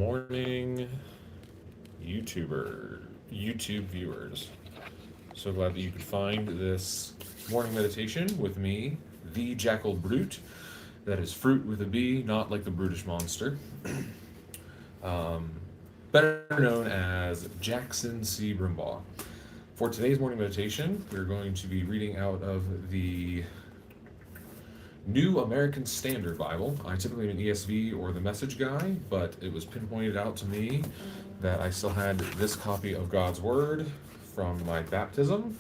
morning, YouTube viewers. So glad that you could find this morning meditation with me, the Jackal Bruit. That is fruit with a B, not like the brutish monster. Um, Better known as Jackson C. Brimbaugh. For today's morning meditation, we're going to be reading out of the New American Standard Bible. I typically am an ESV or the Message guy, but it was pinpointed out to me that I still had this copy of God's Word from my baptism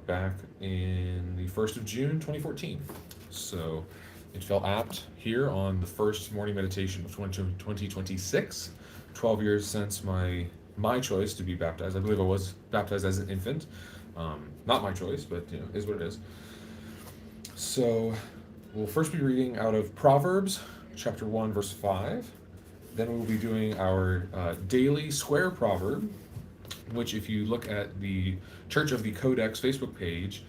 back in the 1st of June 2014. So it felt apt here on the first morning meditation of 2026, 12 years since my choice to be baptized. I believe I was baptized as an infant. Not my choice, but is what it is. So we'll first be reading out of Proverbs chapter 1, verse 5. Then we'll be doing our daily square proverb, which if you look at the Church of the Codex Facebook page,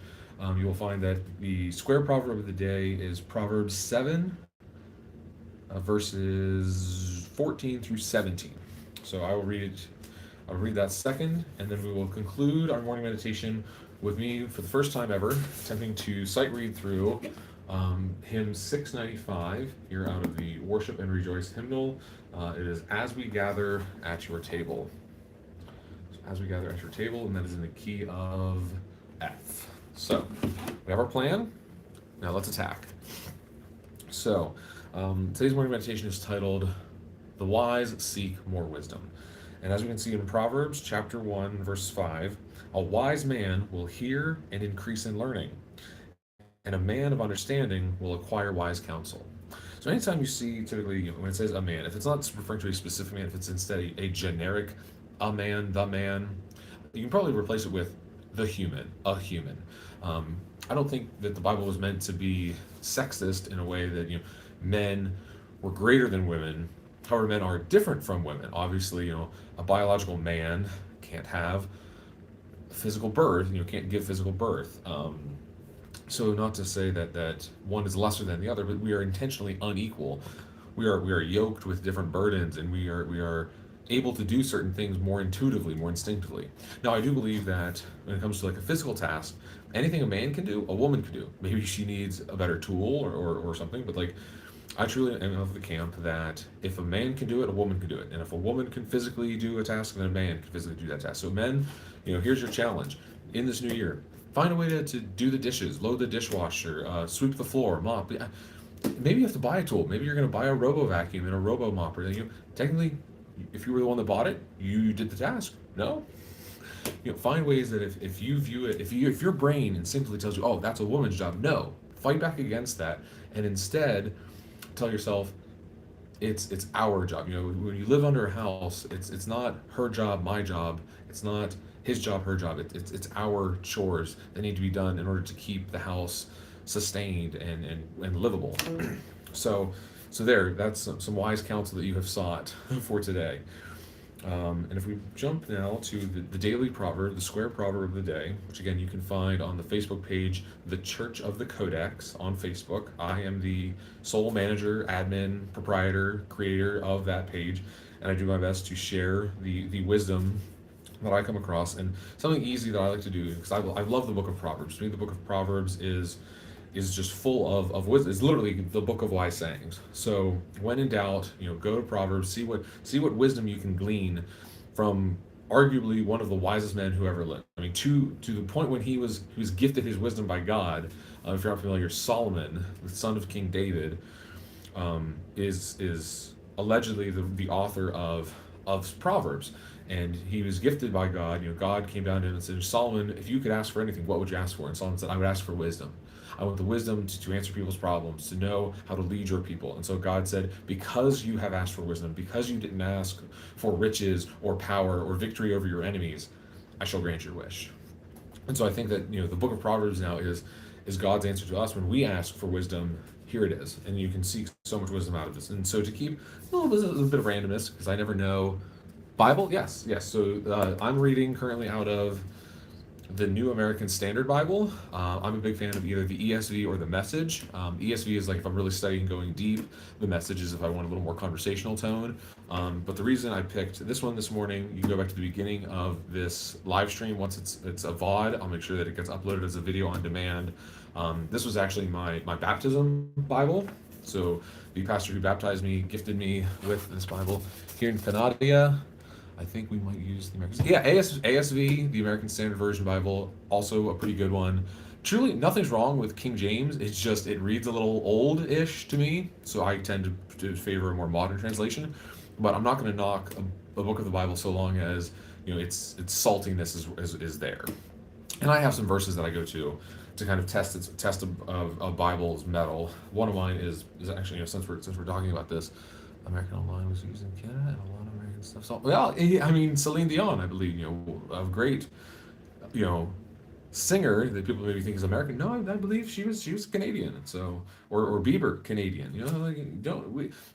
you will find that the square proverb of the day is Proverbs 7, verses 14 through 17. So I will read it. I'll read that second, and then we will conclude our morning meditation with me, for the first time ever, attempting to sight read through hymn 695 here out of the Worship and Rejoice hymnal. It is As We Gather at Your Table. So as we gather at your table, and that is in the key of F. So we have our plan. Now let's attack. So today's morning meditation is titled The Wise Seek More Wisdom. And as we can see in Proverbs chapter 1, verse 5, a wise man will hear and increase in learning, and a man of understanding will acquire wise counsel. So anytime you see, typically, when it says a man, if it's not referring to a specific man, if it's instead a generic a man, the man, you can probably replace it with the human, a human. I don't think that the Bible was meant to be sexist in a way that men were greater than women. However, men are different from women. Obviously, a biological man can't have physical birth, can't give physical birth. So not to say that one is lesser than the other, but we are intentionally unequal. We are yoked with different burdens, and we are able to do certain things more intuitively, more instinctively. Now, I do believe that when it comes to like a physical task, anything a man can do, a woman can do. Maybe she needs a better tool or something, but like I truly am of the camp that if a man can do it, a woman can do it. And if a woman can physically do a task, then a man can physically do that task. So men, here's your challenge in this new year. Find a way to do the dishes, load the dishwasher, sweep the floor, mop. Maybe you have to buy a tool. Maybe you're going to buy a robo vacuum and a robo mopper. Technically, if you were the one that bought it, you did the task. No? Find ways that if you view it, if your brain instinctively tells you, oh, that's a woman's job, no. Fight back against that. And instead, tell yourself it's our job. When you live under a house, it's not her job, my job. It's not his job, her job. It's our chores that need to be done in order to keep the house sustained and livable. So that's some wise counsel that you have sought for today. And if we jump now to the daily proverb, the square proverb of the day, which again you can find on the Facebook page, The Church of the Codex on Facebook. I am the sole manager, admin, proprietor, creator of that page, and I do my best to share the wisdom that I come across. And something easy that I like to do, because I love the book of Proverbs. To me, the book of Proverbs is just full of wisdom. It's literally the book of wise sayings. So when in doubt, go to Proverbs, see what wisdom you can glean from arguably one of the wisest men who ever lived. I mean, to the point when he was gifted his wisdom by God. If you're not familiar, Solomon, the son of King David, is allegedly the author of Proverbs. And he was gifted by God. God came down to him and said, Solomon, if you could ask for anything, what would you ask for? And Solomon said, I would ask for wisdom. I want the wisdom to answer people's problems, to know how to lead your people. And so God said, because you have asked for wisdom, because you didn't ask for riches or power or victory over your enemies, I shall grant your wish. And so I think that the book of Proverbs now is God's answer to us when we ask for wisdom. Here it is, and you can seek so much wisdom out of this. And so to keep a little bit of randomness, because I never know. Bible, yes. So I'm reading currently out of the New American Standard Bible. I'm a big fan of either the ESV or the Message. ESV is like if I'm really studying, going deep. The Message is if I want a little more conversational tone. But the reason I picked this one this morning, you can go back to the beginning of this live stream. Once it's a VOD, I'll make sure that it gets uploaded as a video on demand. This was actually my baptism Bible. So the pastor who baptized me gifted me with this Bible here in Canada. I think we might use the American. Yeah, ASV, the American Standard Version Bible, also a pretty good one. Truly, nothing's wrong with King James. It's just it reads a little old-ish to me, so I tend to favor a more modern translation. But I'm not going to knock a book of the Bible so long as its saltiness is there. And I have some verses that I go to kind of test a Bible's metal. One of mine is actually since we're talking about this, American Online was used in Canada and a lot of American stuff. So well, I mean Celine Dion, I believe, a great, singer that people maybe think is American. No, I believe she was Canadian. So or Bieber, Canadian.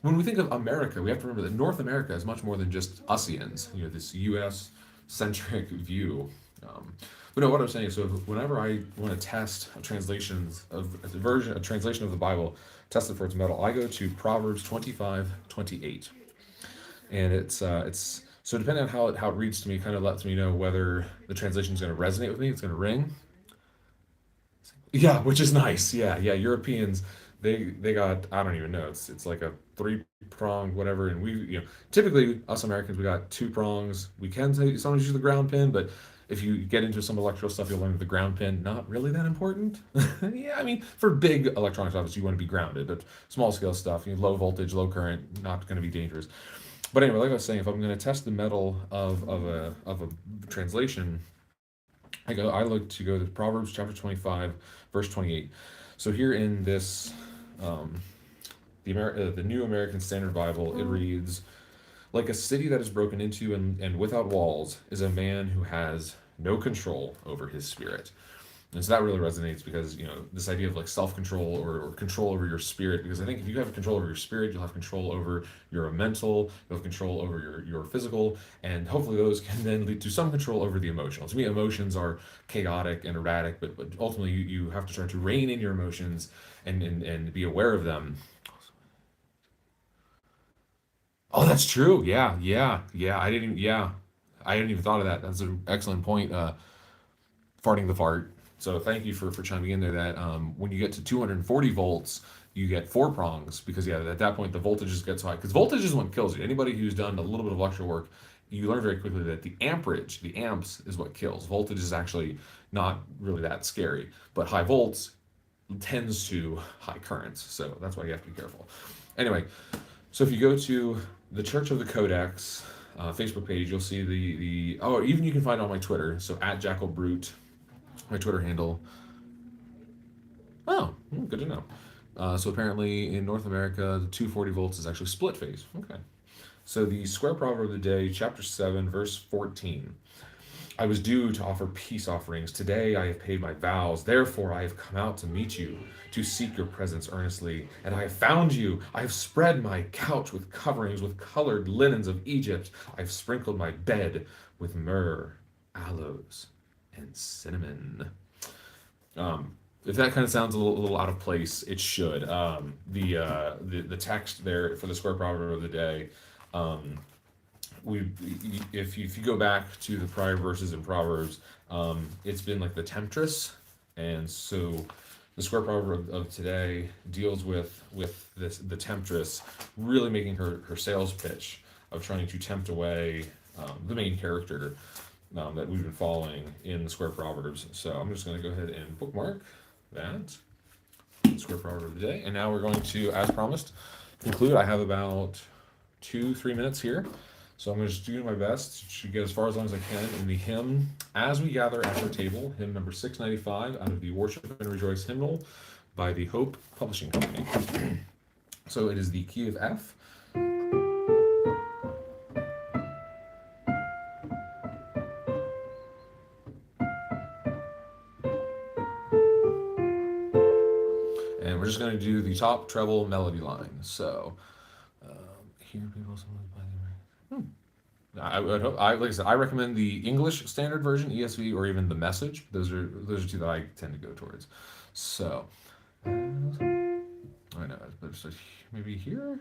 When we think of America, we have to remember that North America is much more than just Usians. This U.S. centric view. But no, what I'm saying is, so whenever I want to test a translation of the Bible, test it for its metal, I go to Proverbs 25:28, and it's so depending on how it reads to me, kind of lets me know whether the translation is going to resonate with me. It's going to ring. Yeah, which is nice. Yeah. Europeans, they got, I don't even know. It's like a three-pronged whatever, and we typically us Americans, we got two prongs. We can sometimes use the ground pin, but if you get into some electrical stuff, you'll learn that the ground pin not really that important. Yeah, I mean for big electronics, obviously you want to be grounded, but small scale stuff, low voltage, low current, not going to be dangerous. But anyway, like I was saying, if I'm going to test the metal of a translation, I look to Proverbs chapter 25, verse 28. So here in this, the New American Standard Bible, it reads, "Like a city that is broken into and without walls is a man who has no control over his spirit." And so that really resonates because, this idea of like self-control or control over your spirit, because I think if you have control over your spirit, you'll have control over your mental, you'll have control over your physical, and hopefully those can then lead to some control over the emotional. To me, emotions are chaotic and erratic, but ultimately you have to try to rein in your emotions and be aware of them. Oh, that's true. Yeah. I didn't even thought of that. That's an excellent point. Farting the fart. So thank you for chiming in there. That when you get to 240 volts, you get four prongs because at that point the voltage just gets high because voltage is what kills you. Anybody who's done a little bit of electrical work, you learn very quickly that the amperage, the amps, is what kills. Voltage is actually not really that scary, but high volts tends to high currents. So that's why you have to be careful. Anyway, so if you go to the Church of the Codex Facebook page, you'll see even you can find it on my Twitter. So at Jackal Bruit, my Twitter handle. Oh, good to know. So apparently in North America, the 240 volts is actually split phase. Okay. So the square proverb of the day, chapter 7, verse 14. "I was due to offer peace offerings. Today I have paid my vows. Therefore I have come out to meet you, to seek your presence earnestly. And I have found you. I have spread my couch with coverings, with colored linens of Egypt. I have sprinkled my bed with myrrh, aloes, and cinnamon." If that kind of sounds a little out of place, it should. The text there for the square proverb of the day, if you go back to the prior verses in Proverbs, it's been like the temptress, and so the square proverb of today deals with the temptress really making her sales pitch of trying to tempt away the main character that we've been following in the square proverbs. So I'm just going to go ahead and bookmark that square proverb of the day, and now we're going to, as promised, conclude. I have about 2-3 minutes here. So I'm going to just do my best to get as far as long as I can in the hymn "As We Gather at Our Table," hymn number 695 out of the Worship and Rejoice hymnal by the Hope Publishing Company. So it is the key of F. And we're just going to do the top treble melody line. So, hear people sometimes by the I would hope, like I said, I recommend the English Standard Version, ESV, or even the Message. Those are two that I tend to go towards. So, I know, but just maybe here.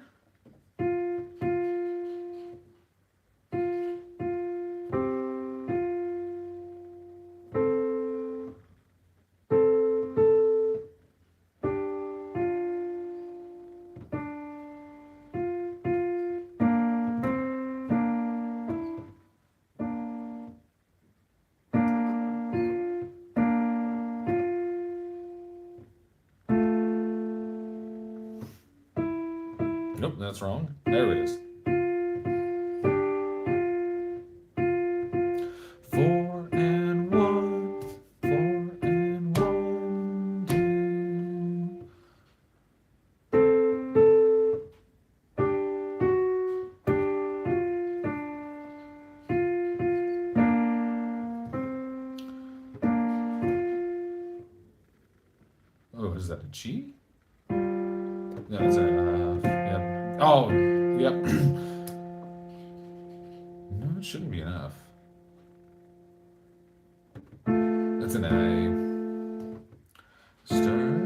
Nope, that's wrong. There it is. 4 and 1, 4 and 1, 2. Oh, is that a G? No, it's a yep. Oh, yep. No, it shouldn't be an F. It's an A. Stern.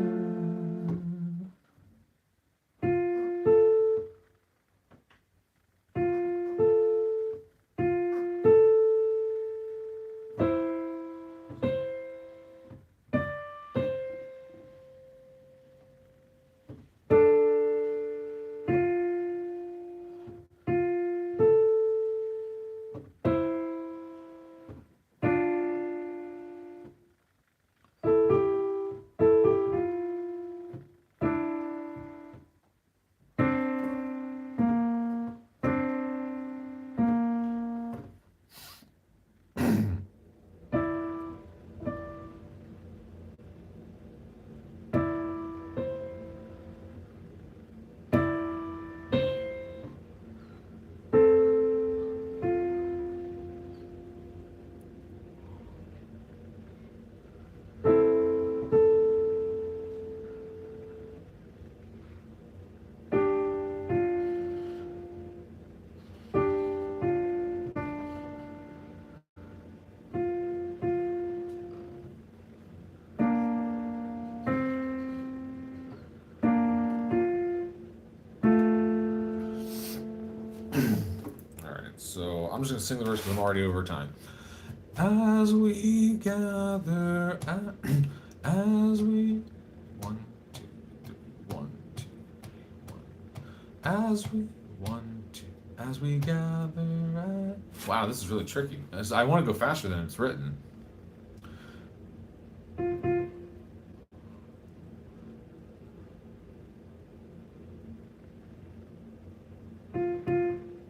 All right, so I'm just gonna sing the verse because I'm already over time. As we gather, as we 1, 2, 3, 1, 2, 3, 1. As we 1, 2, as we gather. Wow, this is really tricky. I want to go faster than it's written.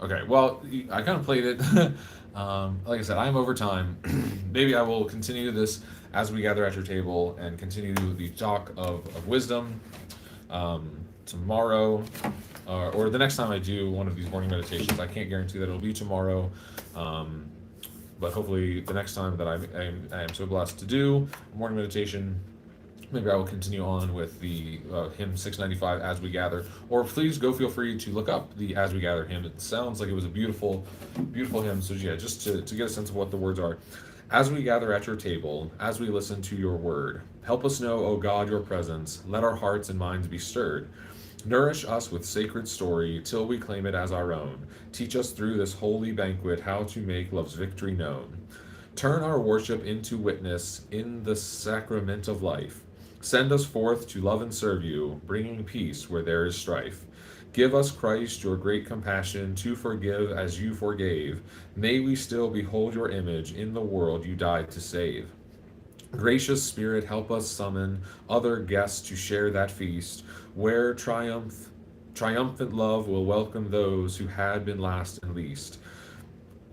Okay, well, I kind of played it. Like I said, I'm over time. Maybe I will continue this as we gather at your table and continue the talk of wisdom tomorrow or the next time I do one of these morning meditations. I can't guarantee that it'll be tomorrow, but hopefully the next time that I am so blessed to do a morning meditation, maybe I will continue on with the hymn 695 as we gather. Or please go feel free to look up the as we gather hymn. It sounds like it was a beautiful, beautiful hymn. So yeah, just to get a sense of what the words are. As we gather at your table, as we listen to your word, help us know, O God, your presence. Let our hearts and minds be stirred. Nourish us with sacred story till we claim it as our own. Teach us through this holy banquet how to make love's victory known. Turn our worship into witness in the sacrament of life. Send us forth to love and serve you, bringing peace where there is strife. Give us, Christ, your great compassion to forgive as you forgave. May we still behold your image in the world you died to save. Gracious Spirit, help us summon other guests to share that feast, where triumphant love will welcome those who had been last and least.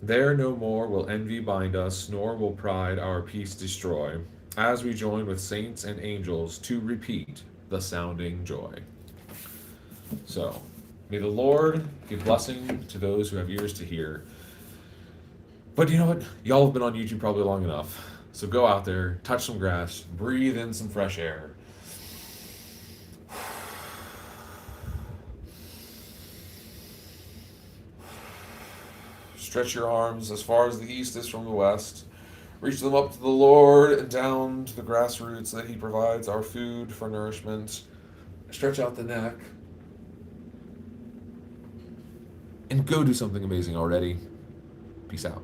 There no more will envy bind us, nor will pride our peace destroy, as we join with saints and angels to repeat the sounding joy. So, may the Lord give blessing to those who have ears to hear. But you know what? Y'all have been on YouTube probably long enough. So go out there, touch some grass, breathe in some fresh air. Stretch your arms as far as the east is from the west. Reach them up to the Lord and down to the grassroots that He provides our food for nourishment. Stretch out the neck. And go do something amazing already. Peace out.